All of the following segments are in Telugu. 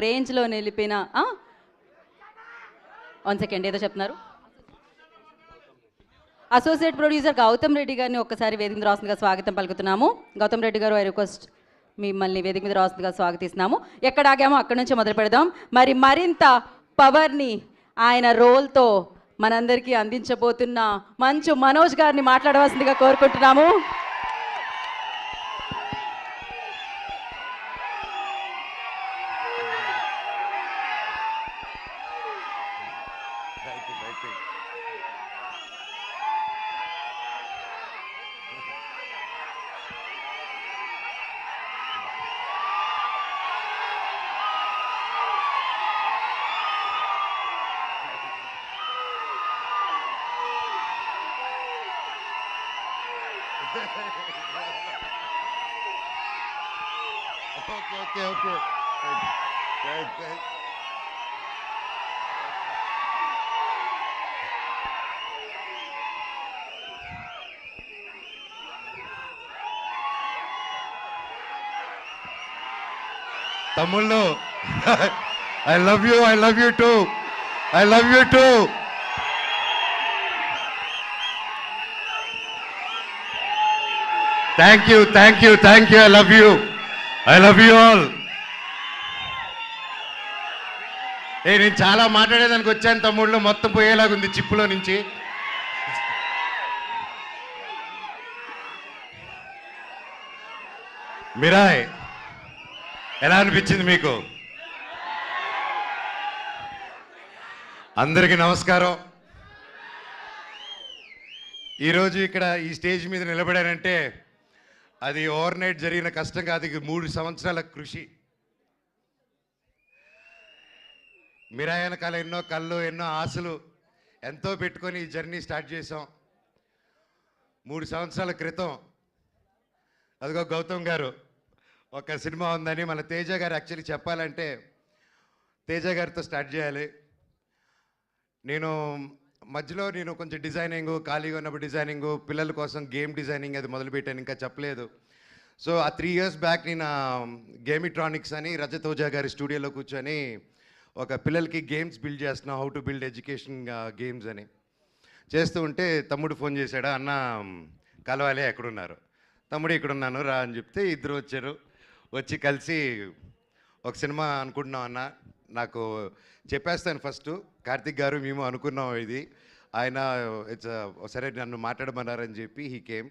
రేంజ్లో నిలిపిన వన్ సెకండ్ ఏదో చెప్తున్నారు. అసోసియేట్ ప్రొడ్యూసర్ గౌతమ్ రెడ్డి గారిని ఒక్కసారి వేదిక మీద రాస్తుందిగా స్వాగతం పలుకుతున్నాము. గౌతమ్ రెడ్డి గారు, ఐ రిక్వెస్ట్ మిమ్మల్ని వేదిక మీద రాస్తుందిగా స్వాగతిస్తున్నాము. ఎక్కడ ఆగామో అక్కడి నుంచి మొదలు పెడదాం. మరింత పవర్ని ఆయన రోల్తో మనందరికీ అందించబోతున్న మంచు మనోజ్ గారిని మాట్లాడవలసిందిగా కోరుకుంటున్నాము. Okay. Thanks. తమ్ముళ్ళు, I love you too. Thank you. I love you all. నేను చాలా మాట్లాడేదానికి వచ్చాను తమ్ముళ్ళు, మొత్తం పోయేలాగుంది చిప్పులో నుంచి. మిరాయ్ ఎలా అనిపించింది మీకు? అందరికీ నమస్కారం. ఈరోజు ఇక్కడ ఈ స్టేజ్ మీద నిలబడానంటే అది ఓవర్ నైట్ జరిగిన కష్టం కాదు, 3 సంవత్సరాల కృషి. మిరాయ్ వెనకాల ఎన్నో కళ్ళు, ఎన్నో ఆశలు ఎంతో పెట్టుకొని ఈ జర్నీ స్టార్ట్ చేసాం. 3 సంవత్సరాల క్రితం అదిగో గౌతమ్ గారు ఒక సినిమా ఉందని మన తేజ గారు యాక్చువల్లీ చెప్పాలంటే తేజ గారితో స్టార్ట్ చేయాలి. మధ్యలో నేను కొంచెం డిజైనింగ్, ఖాళీగా ఉన్నప్పుడు డిజైనింగ్, పిల్లల కోసం గేమ్ డిజైనింగ్ అది మొదలుపెట్టాను, ఇంకా చెప్పలేదు. సో ఆ 3 years బ్యాక్ నేను గేమిట్రానిక్స్ అని రజత్ ఓజా గారి స్టూడియోలో కూర్చొని ఒక పిల్లలకి గేమ్స్ బిల్డ్ చేస్తున్నాం, how to build education games అని చేస్తూ ఉంటే తమ్ముడు ఫోన్ చేశాడు, అన్న కలవాలి, ఎక్కడున్నారు? తమ్ముడు ఇక్కడున్నాను రా అని చెప్తే ఇద్దరు వచ్చారు. వచ్చి కలిసి ఒక సినిమా అనుకుంటున్నాం అన్న, నాకు చెప్పేస్తాను ఫస్ట్, కార్తిక్ గారు మేము అనుకున్నాం ఇది, ఆయన సరే నన్ను మాట్లాడమన్నారని చెప్పి హీ కేమ్.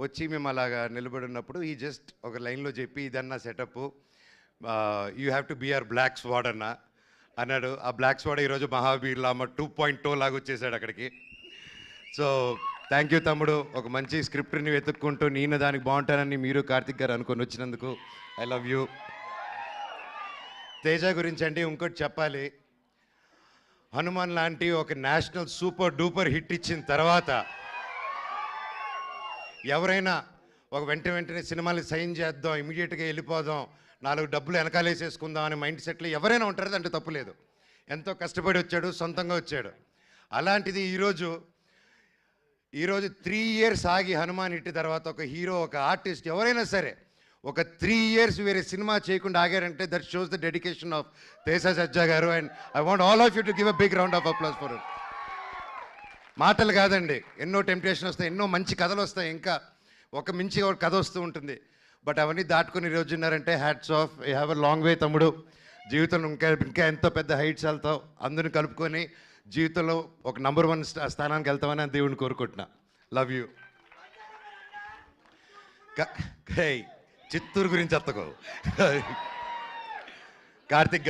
వచ్చి మేము అలాగా నిలబడి ఉన్నప్పుడు ఈ జస్ట్ ఒక లైన్లో చెప్పి ఇదన్నా setup, you have to be or black squad అన్నాడు. ఆ బ్లాక్ స్వాడ్ ఈరోజు మహావీర్ లామ 2.0 లాగా వచ్చేసాడు అక్కడికి. సో థ్యాంక్ యూ తమ్ముడు, ఒక మంచి స్క్రిప్ట్ని వెతుక్కుంటూ నేను దానికి బాగుంటానని మీరు కార్తిక్ గారు అనుకొని వచ్చినందుకు ఐ లవ్ యూ. తేజ గురించి అంటే ఇంకోటి చెప్పాలి, హనుమాన్ లాంటి ఒక నేషనల్ సూపర్ డూపర్ హిట్ ఇచ్చిన తర్వాత ఎవరైనా ఒక వెంటనే సినిమాలు సైన్ చేద్దాం, ఇమీడియట్గా వెళ్ళిపోదాం, 4 డబ్బులు వెనకాలేసేసుకుందాం అనే మైండ్ సెట్లో ఎవరైనా ఉంటారు, అంటే తప్పులేదు. ఎంతో కష్టపడి వచ్చాడు, సొంతంగా వచ్చాడు. అలాంటిది ఈరోజు 3 years ఆగి హనుమాన్ హిట్ తర్వాత ఒక హీరో, ఒక ఆర్టిస్ట్ ఎవరైనా సరే ఒక 3 years వేరే సినిమా చేయకుండా ఆగారంటే that shows the dedication of Teja Sajja గారు. And I want all of you to give a big round of applause for it. మాటలు కాదండి, ఎన్నో టెంప్టేషన్ వస్తాయి, ఎన్నో మంచి కథలు వస్తాయి, ఇంకా ఒక మించి ఒక కథ వస్తూ ఉంటుంది. బట్ అవన్నీ దాటుకొని ఈరోజు ఉన్నారంటే hats off, you have a long way తమ్ముడు. జీవితంలో ఇంకా ఎంతో పెద్ద హైట్స్ వెళ్తావు, అందరిని కలుపుకొని జీవితంలో ఒక నంబర్ 1 స్థానానికి వెళ్తామని దేవుడిని కోరుకుంటున్నా. Love you. చిత్తూరు గురించి ఎత్తకో. కార్తిక్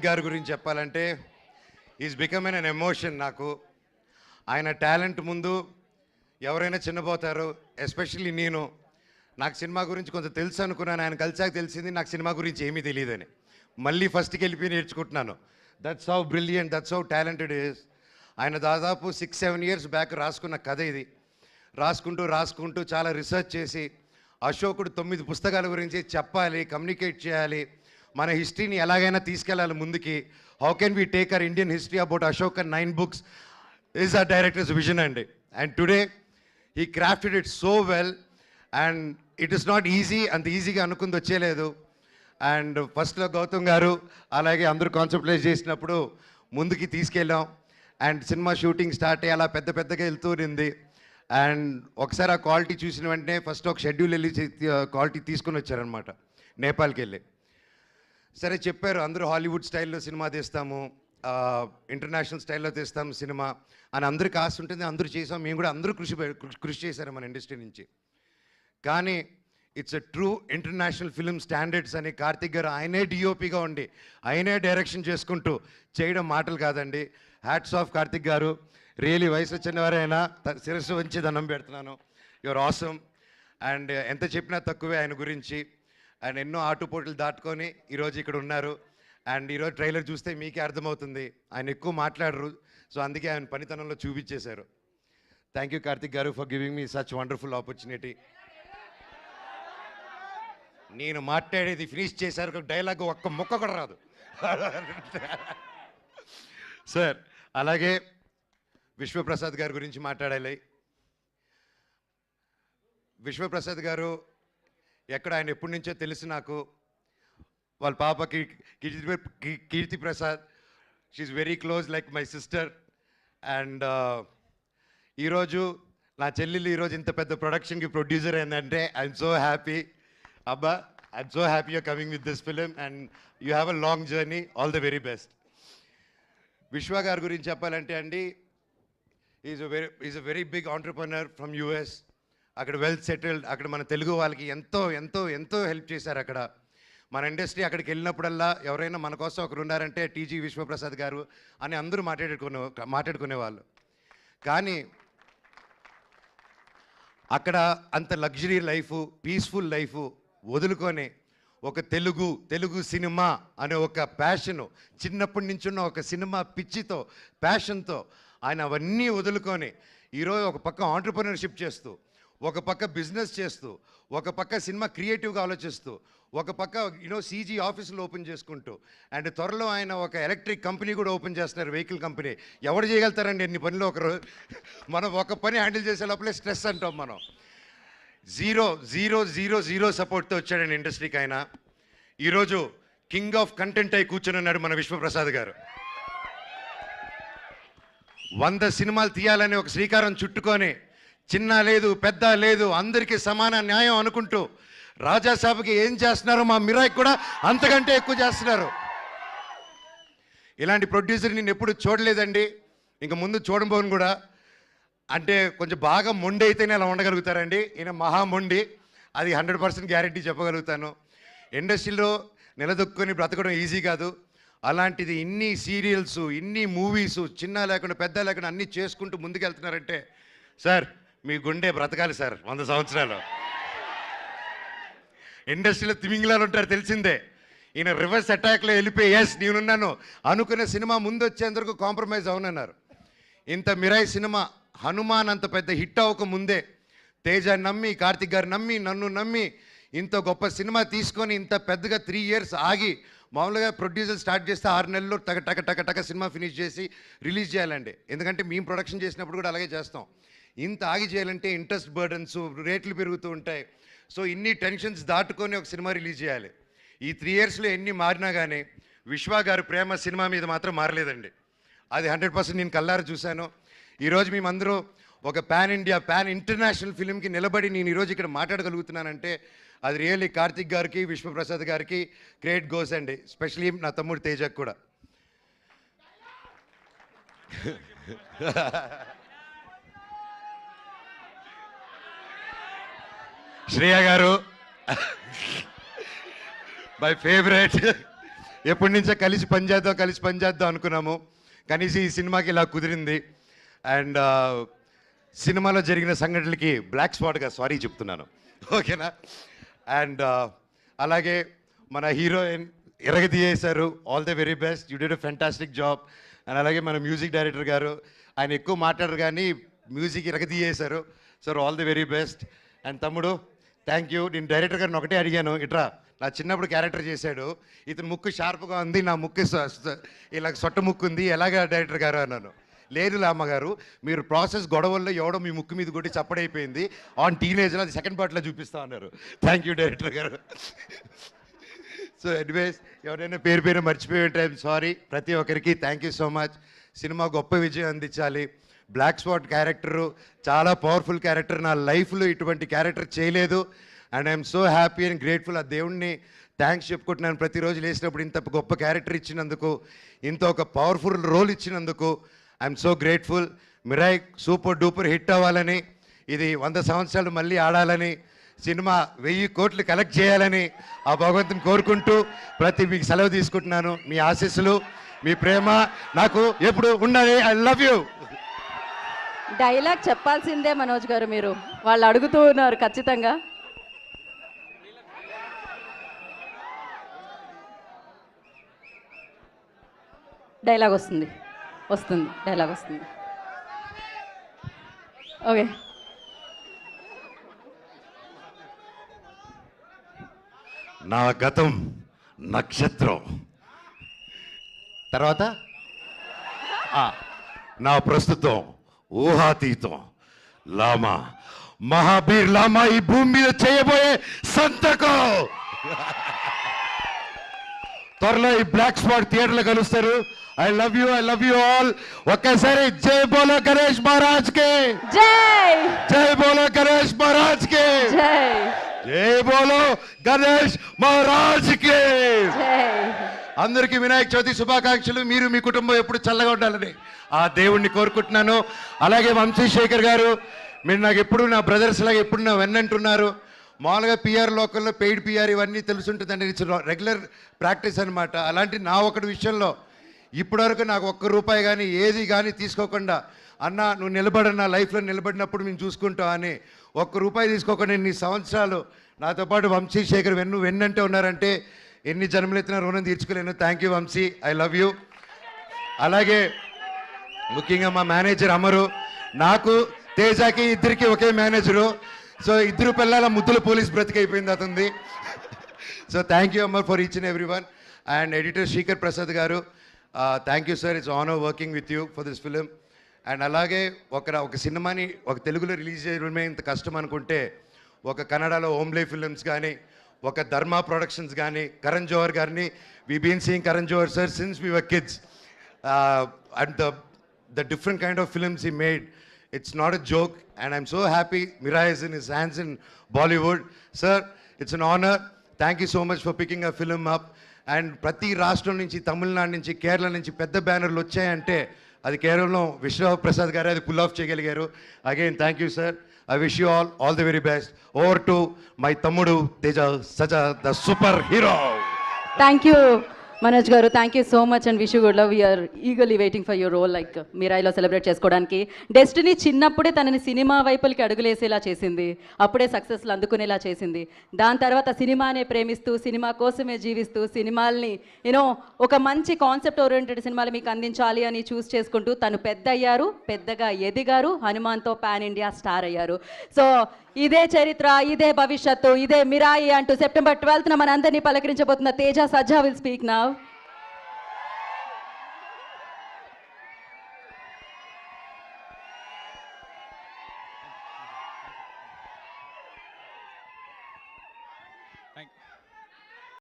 గారు గురించి చెప్పాలంటే ఈజ్ బికమ్ ఎన్ ఎమోషన్ నాకు. ఆయన టాలెంట్ ముందు ఎవరైనా చిన్నపోతారు. ఎస్పెషల్లీ నాకు సినిమా గురించి కొంచెం తెలుసు అనుకున్నాను, ఆయన కలిసాక తెలిసింది నాకు సినిమా గురించి ఏమీ తెలియదని. మళ్ళీ ఫస్ట్కి వెళ్ళిపోయి నేర్చుకుంటున్నాను. That's how brilliant, that's how talented is. ఆయన దాదాపు 6-7 years బ్యాక్ రాసుకున్న కథ ఇది. రాసుకుంటూ చాలా రీసెర్చ్ చేసి అశోకుడు 9 పుస్తకాల గురించి చెప్పాలి, కమ్యూనికేట్ చేయాలి, మన హిస్టరీని ఎలాగైనా తీసుకెళ్ళాలి ముందుకి. How can we take our Indian history about Ashok and 9 books is ఆ డైరెక్టర్స్ విజన్ అండి. And today he crafted it so well. And it is not easy, అంత ఈజీగా అనుకుంది వచ్చేలేదు. అండ్ ఫస్ట్లో గౌతమ్ గారు అలాగే అందరూ కాన్సన్ట్రేట్ చేసినప్పుడు ముందుకి తీసుకెళ్ళాం. అండ్ సినిమా షూటింగ్ స్టార్ట్ అయ్యి అలా పెద్ద పెద్దగా వెళ్తూనింది. అండ్ ఒకసారి ఆ క్వాలిటీ చూసిన వెంటనే ఫస్ట్ ఒక షెడ్యూల్ వెళ్ళి క్వాలిటీ తీసుకుని వచ్చారనమాట, నేపాల్కి వెళ్ళి. సరే చెప్పారు, అందరూ హాలీవుడ్ స్టైల్లో సినిమా తీస్తాము, ఇంటర్నేషనల్ స్టైల్లో తీస్తాము సినిమా అని అందరికి ఆశ ఉంటుంది. అందరూ చేసాం, మేము కూడా అందరూ కృషి చేశారు మన ఇండస్ట్రీ నుంచి. కానీ it's a true international film standards అని కార్తిక్ గారు ఆయనే డిఓపిగా ఉండి ఆయనే డైరెక్షన్ చేసుకుంటూ చేయడం మాటలు కాదండి. హ్యాట్స్ ఆఫ్ కార్తిక్ గారు, రియలీ వయసు వచ్చిన వారైనా శిరస్సు వంచి దండం పెడుతున్నాను. Your awesome. అండ్ ఎంత చెప్పినా తక్కువే ఆయన గురించి. అండ్ ఎన్నో ఆటుపోట్లు దాటుకొని ఈరోజు ఇక్కడ ఉన్నారు. అండ్ ఈరోజు ట్రైలర్ చూస్తే మీకే అర్థమవుతుంది, ఆయన ఎక్కువ మాట్లాడరు, సో అందుకే ఆయన పనితనంలో చూపించేశారు. థ్యాంక్ యూ కార్తిక్ గారు for giving me such wonderful opportunity. నేను మాట్లాడేది ఫినిష్ చేశారు, డైలాగ్ ఒక్క ముక్క కూడా రాదు సార్. అలాగే విశ్వప్రసాద్ గారి గురించి మాట్లాడాలి. విశ్వప్రసాద్ గారు ఎక్కడ, ఆయన ఎప్పటి నుంచో తెలుసు నాకు. వాళ్ళ పాపకి Keerthi Prasad, she very close like my sister. And ఈరోజు నా చెల్లెలు ఈరోజు ఇంత పెద్ద ప్రొడక్షన్కి ప్రొడ్యూసర్ అయిందంటే ఐఎమ్ సో హ్యాపీ. అబ్బా, I'm so happy you're coming with this film and you have a long journey. All the very best. Vishwa గారి గురించి చెప్పాలంటే అండి, is a very big entrepreneur from US. అక్కడ వెల్ సెటిల్డ్. అక్కడ మన తెలుగు వాళ్ళకి ఎంతో ఎంతో ఎంతో హెల్ప్ చేశారు. అక్కడ మన ఇండస్ట్రీ అక్కడికి వెళ్ళినప్పుడల్లా ఎవరైనా మన కోసం ఒకరు ఉన్నారంటే టీజీ విశ్వప్రసాద్ గారు అని అందరూ మాట్లాడుకునేవాళ్ళు. కానీ అక్కడ అంత లగ్జరీ లైఫ్, పీస్ఫుల్ లైఫ్ వదులుకొని ఒక తెలుగు సినిమా అనే ఒక ప్యాషను, చిన్నప్పటి నుంచి ఉన్న ఒక సినిమా పిచ్చితో, ప్యాషన్తో ఆయన అవన్నీ వదులుకొని ఈరోజు ఒక పక్క ఆంటర్ప్రెన్యూర్షిప్ చేస్తూ, ఒక పక్క బిజినెస్ చేస్తూ, ఒక పక్క సినిమా క్రియేటివ్గా ఆలోచిస్తూ, ఒక పక్క సీజీ ఆఫీసులు ఓపెన్ చేసుకుంటూ, అండ్ త్వరలో ఆయన ఒక ఎలక్ట్రిక్ కంపెనీ కూడా ఓపెన్ చేస్తున్నారు, వెహికల్ కంపెనీ. ఎవరు చేయగలుగుతారండి ఎన్ని పనులు ఒకరు? మనం ఒక పని హ్యాండిల్ చేసే లోపలే స్ట్రెస్ అంటాం మనం. జీరో జీరో జీరో జీరో సపోర్ట్తో వచ్చాడండి ఇండస్ట్రీకి ఆయన. ఈరోజు కింగ్ ఆఫ్ కంటెంట్ అయి కూర్చొని ఉన్నాడు మన విశ్వప్రసాద్ గారు. 100 సినిమాలు తీయాలని ఒక శ్రీకారం చుట్టుకొని, చిన్న లేదు పెద్ద లేదు అందరికీ సమాన న్యాయం అనుకుంటూ, రాజాసాబ్కి ఏం చేస్తున్నారో మా మిరాయికి కూడా అంతకంటే ఎక్కువ చేస్తున్నారు. ఇలాంటి ప్రొడ్యూసర్ నేను ఎప్పుడు చూడలేదండి, ఇంక ముందు చూడబోను కూడా. అంటే కొంచెం బాగా మొండి అయితేనే అలా ఉండగలుగుతారండి. ఈయన మహా మొండి, అది 100% గ్యారెంటీ చెప్పగలుగుతాను. ఇండస్ట్రీలో నిలదొక్కుని బ్రతకడం ఈజీ కాదు. అలాంటిది ఇన్ని సీరియల్స్, ఇన్ని మూవీస్, చిన్న లేకుండా పెద్ద లేకుండా అన్నీ చేసుకుంటూ ముందుకెళ్తున్నారంటే సార్ మీ గుండె బ్రతకాలి సార్ 100 సంవత్సరాలు. ఇండస్ట్రీలో తిమింగిలాలు ఉంటారు తెలిసిందే. ఈయన రివర్స్ అటాక్లో వెళ్ళిపోయి ఎస్ నేనున్నాను అనుకునే సినిమా ముందు వచ్చేందుకు కాంప్రమైజ్ అవునన్నారు. ఇంత మిరాయి సినిమా హనుమాన్ అంత పెద్ద హిట్ అవ్వక ముందే తేజ నమ్మి, కార్తిక్ గారు నమ్మి, నన్ను నమ్మి ఇంత గొప్ప సినిమా తీసుకొని ఇంత పెద్దగా 3 years ఆగి, మామూలుగా ప్రొడ్యూసర్ స్టార్ట్ చేస్తే 6 నెలల్లో టక టక టక టక సినిమా ఫినిష్ చేసి రిలీజ్ చేయాలండి. ఎందుకంటే మేము ప్రొడక్షన్ చేసినప్పుడు కూడా అలాగే చేస్తాం. ఇంత ఆగి చేయాలంటే ఇంట్రెస్ట్ బర్డన్స్, రేట్లు పెరుగుతూ ఉంటాయి. సో ఇన్ని టెన్షన్స్ దాటుకొని ఒక సినిమా రిలీజ్ చేయాలి. ఈ 3 yearsలో ఎన్ని మారినా కానీ విశ్వ గారు ప్రేమ సినిమా మీద మాత్రం మారలేదండి. అది 100% నేను కల్లారా చూశాను. ఈరోజు మేమందరూ ఒక పాన్ ఇండియా, పాన్ ఇంటర్నేషనల్ ఫిలింకి నిలబడి నేను ఈరోజు ఇక్కడ మాట్లాడగలుగుతున్నానంటే అది రియల్లీ కార్తిక్ గారికి, విశ్వప్రసాద్ గారికి క్రెడిట్ గోస్ అండి. స్పెషలీ నా తమ్ముడు తేజకు కూడా. శ్రేయ గారు మై ఫేవరెట్. ఎప్పటి నుంచో కలిసి పనిచేద్దాం అనుకున్నాము. కనీసం ఈ సినిమాకి ఇలా కుదిరింది. అండ్ సినిమాలో జరిగిన సంఘటనలకి బ్లాక్ స్పాట్గా సారీ చెప్తున్నాను, ఓకేనా? అండ్ అలాగే మన హీరోయిన్ ఎరగదీయేశారు. All the very best, you did a fantastic job. And అలాగే మన మ్యూజిక్ డైరెక్టర్ గారు, ఆయన ఎక్కువ మాట్లాడరు కానీ మ్యూజిక్ ఎరగదీయేశారు. Sir all the very best. And తమ్ముడు థ్యాంక్ యూ. నేను డైరెక్టర్ గారిని ఒకటే అడిగాను, ఇట్రా నా చిన్నప్పుడు క్యారెక్టర్ చేశాడు, ఇతను ముక్కు షార్ప్గా ఉంది, నా ముక్కు ఇలా సొట్ట ముక్కు ఉంది, ఎలాగా డైరెక్టర్ గారు అన్నాను. లేదు అమ్మగారు, మీరు ప్రాసెస్ గొడవల్లో ఎవడో మీ ముక్కు మీద కొట్టి చప్పడైపోయింది, ఆన్ టీనేజ్లో అది సెకండ్ పార్ట్లో చూపిస్తా అన్నారు. థ్యాంక్ యూ డైరెక్టర్ గారు. సో ఎనీవేస్, ఎవరైనా పేరు పేరు మర్చిపోయి ఉంటే ఐఎమ్ సారీ. ప్రతి ఒక్కరికి thank you so much. Cinema గొప్ప విజయం అందించాలి. బ్లాక్ స్పాట్ క్యారెక్టరు చాలా పవర్ఫుల్ క్యారెక్టర్. నా లైఫ్లో ఇటువంటి క్యారెక్టర్ చేయలేదు. And I'm so happy and grateful. ఆ దేవుణ్ణి థ్యాంక్స్ చెప్పుకుంటున్నాను. ప్రతిరోజు లేచినప్పుడు ఇంత గొప్ప క్యారెక్టర్ ఇచ్చినందుకు, ఇంత ఒక పవర్ఫుల్ రోల్ ఇచ్చినందుకు I'm so grateful. Mirai super duper hit అవ్వాలని, ఇది 100 సంవత్సరాలు మళ్ళీ ఆడాలని, సినిమా 1000 కోట్లు కలెక్ట్ చేయాలని ఆ భగవంతుని కోరుకుంటూ మీకు సెలవు తీసుకుంటున్నాను. మీ ఆశీస్సులు, మీ ప్రేమ నాకు ఎప్పుడు ఉండాలి. I love you. డైలాగ్ చెప్పాల్సిందే మనోజ్ గారు, మీరు వాళ్ళు అడుగుతూ ఉన్నారు ఖచ్చితంగా. డైలాగ్ వస్తుంది, డైలాగ్ వస్తుంది. ఓకే. నా గతం నక్షత్రం, తర్వాత నా ప్రస్తుతం ఊహాతీతం. లామా, మహాబీర్ లామా ఈ భూమి మీద చేయబోయే సంతకం. త్వరలో ఈ బ్లాక్ స్పాట్ థియేటర్లో కలుస్తారు. I love you all. ఒక్కసారి జై బోలో గణేష్ మహారాజ్ కే జై. జై బోలో గణేష్ మహారాజ్ కే జై. జై బోలో గణేష్ మహారాజ్ కే జై. అందరికీ వినాయక చవితి శుభాకాంక్షలు. మీరు మీ కుటుంబం ఎప్పుడు చల్లగా ఉండాలని ఆ దేవుణ్ణి కోరుకుంటున్నాను. అలాగే వంశీశేఖర్ గారు, మీరు నాకు ఎప్పుడు నా బ్రదర్స్ లాగా ఎప్పుడు నా వెన్నంటున్నారు. మామూలుగా పిఆర్ లోకల్లో పెయిడ్ పిఆర్ ఇవన్నీ తెలుసుంటుందండి, ఇట్స్ రెగ్యులర్ ప్రాక్టీస్ అనమాట. అలాంటి నా ఒకటి విషయంలో ఇప్పటివరకు నాకు ₹1 కానీ ఏది కానీ తీసుకోకుండా, అన్న నువ్వు నిలబడన్నా లైఫ్లో నిలబడినప్పుడు మేము చూసుకుంటాం అని ₹1 తీసుకోకుండా ఇన్ని సంవత్సరాలు నాతో పాటు వంశీశేఖర్ వెన్నంటే ఉన్నారంటే ఎన్ని జన్మలెత్తిన రుణం తీర్చుకోలేను. Thank you Vamsi, I love you. అలాగే ముఖ్యంగా మా మేనేజర్ అమరు, నాకు తేజాకి ఇద్దరికి ఒకే మేనేజరు. సో ఇద్దరు పిల్లల ముద్దుల పోలీస్ బ్రతికైపోయింది అతనిది. So thank you Amar for each and every one. And editor Srikar Prasad garu, thank you sir, it's honour working with you for this film. And అలాగే ఒక సినిమాని ఒక తెలుగులో రిలీజ్ చేయడమే ఇంత కష్టం అనుకుంటే, ఒక కన్నడలో ఓమ్లే ఫిలిమ్స్ కానీ, ఒక ధర్మ ప్రొడక్షన్స్ కానీ, కరణ్ జోహర్ గారిని, we been seeing Karan Johar sir since we were kids. And the different kind of films he made, it's not a joke, and I'm so happy Mirai is in his hands in Bollywood. Sir, it's an honor. Thank you so much for picking a film up. And ప్రతి రాష్ట్రం నుంచి, తమిళనాడు నుంచి, కేరళ నుంచి పెద్ద బ్యానర్లు వచ్చాయంటే అది కేవలం విశ్వ ప్రసాద్ గారు అది పుల్ ఆఫ్ చేయగలిగారు. Again thank you sir. I wish you all the very best. Over to my తమ్ముడు Teja Sajja, the super hero. Thank you Manoj garu, thank you so much and wish you good love. We are eagerly waiting for your role, like మిరాయిలో సెలబ్రేట్ చేసుకోవడానికి. డెస్టినీ చిన్నప్పుడే తనని సినిమా వైపులకి అడుగులేసేలా చేసింది, అప్పుడే సక్సెస్లు అందుకునేలా చేసింది. దాని తర్వాత సినిమానే ప్రేమిస్తూ, సినిమా కోసమే జీవిస్తూ, సినిమాల్ని యూనో ఒక మంచి కాన్సెప్ట్ ఓరియంటెడ్ సినిమాలు మీకు అందించాలి అని చూస్ చేసుకుంటూ తను పెద్ద అయ్యారు, పెద్దగా ఎదిగారు, హనుమాన్తో పాన్ ఇండియా స్టార్ అయ్యారు. సో ఇదే చరిత్ర, ఇదే భవిష్యత్తు, ఇదే మిరాయి అంటూ September 12th మన అందరినీ పలకరించబోతున్న Teja Sajja will speak now. Thank you.